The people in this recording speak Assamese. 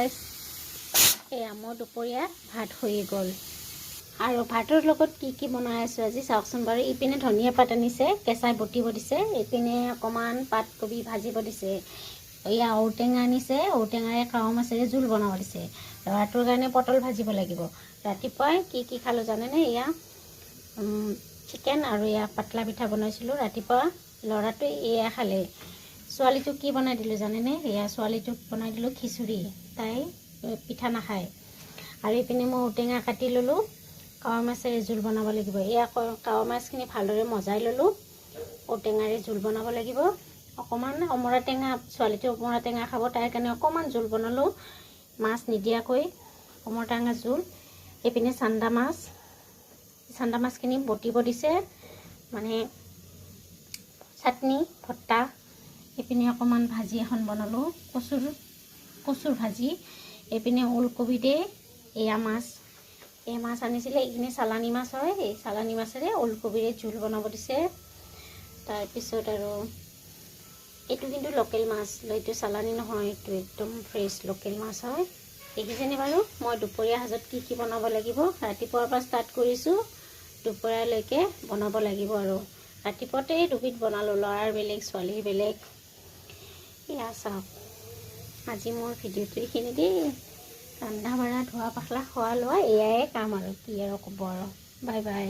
গাইজ, এয়া মোৰ দুপৰীয়া ভাত হৈয়ে গ'ল। আৰু ভাতৰ লগত কি বনাই আছোঁ আজি চাওকচোন বাৰু। ইপিনে ধনিয়া পাত আনিছে, কেঁচাই বটিব দিছে। ইপিনে অকণমান পাতকবি ভাজিব দিছে। এয়া ঔটেঙা আনিছে, ঔটেঙাৰে কাৱৈ মাছেৰে জোল বনাব দিছে। ল'ৰাটোৰ কাৰণে পটল ভাজিব লাগিব। ৰাতিপুৱাই কি খালোঁ জানেনে? এয়া চিকেন আৰু এয়া পাতলা পিঠা বনাইছিলোঁ ৰাতিপুৱা। ল'ৰাটোৱে এয়া খালে। ছোৱালীটোক কি বনাই দিলোঁ জানেনে? এয়া ছোৱালীটোক বনাই দিলোঁ খিচুৰি। তাই পিঠা নাখায়। আৰু ইপিনে মই ঔটেঙা কাটি ল'লোঁ, কাৱৈ মাছেৰে জোল বনাব লাগিব। এয়া কাৱৈ মাছখিনি ভালদৰে মজাই ল'লোঁ, ঔটেঙাৰে জোল বনাব লাগিব। অকণমান অমৰা টেঙা, ছোৱালীটোৱে অমৰা টেঙা খাব, তাইৰ কাৰণে অকণমান জোল বনালোঁ মাছ নিদিয়াকৈ, অমৰা টেঙা জোল। এইপিনে চান্দা মাছখিনি বটিব দিছে, মানে চাটনি ভৰ্তা। এইপিনে অকণমান ভাজি এখন বনালোঁ, কচুৰ ভাজি। এইপিনে ওলকবিতে এয়া মাছ, এই মাছ আনিছিলে। এইখিনি চালানী মাছ হয়, এই চালানী মাছেৰে ওলকবিৰে জোল বনাব দিছে। তাৰপিছত আৰু এইটো কিন্তু লোকেল মাছ, এইটো চালানী নহয়, এইটো একদম ফ্ৰেছ লোকেল মাছ হয়। দেখিছেনে বাৰু মই দুপৰীয়া সাজত কি বনাব লাগিব? ৰাতিপুৱাৰ পৰা ষ্টাৰ্ট কৰিছোঁ, দুপৰীয়ালৈকে বনাব লাগিব। আৰু ৰাতিপুৱাতে দুবিধ বনালোঁ, ল'ৰাৰ বেলেগ ছোৱালীৰ বেলেগ। এয়া চাওক, আজি মোৰ ভিডিঅ'টো এইখিনি দেই। ৰন্ধা বঢ়া, ধোৱা পখলা, খোৱা লোৱা, এয়াই কাম আৰু কি আৰু ক'ব আৰু। Bye bye.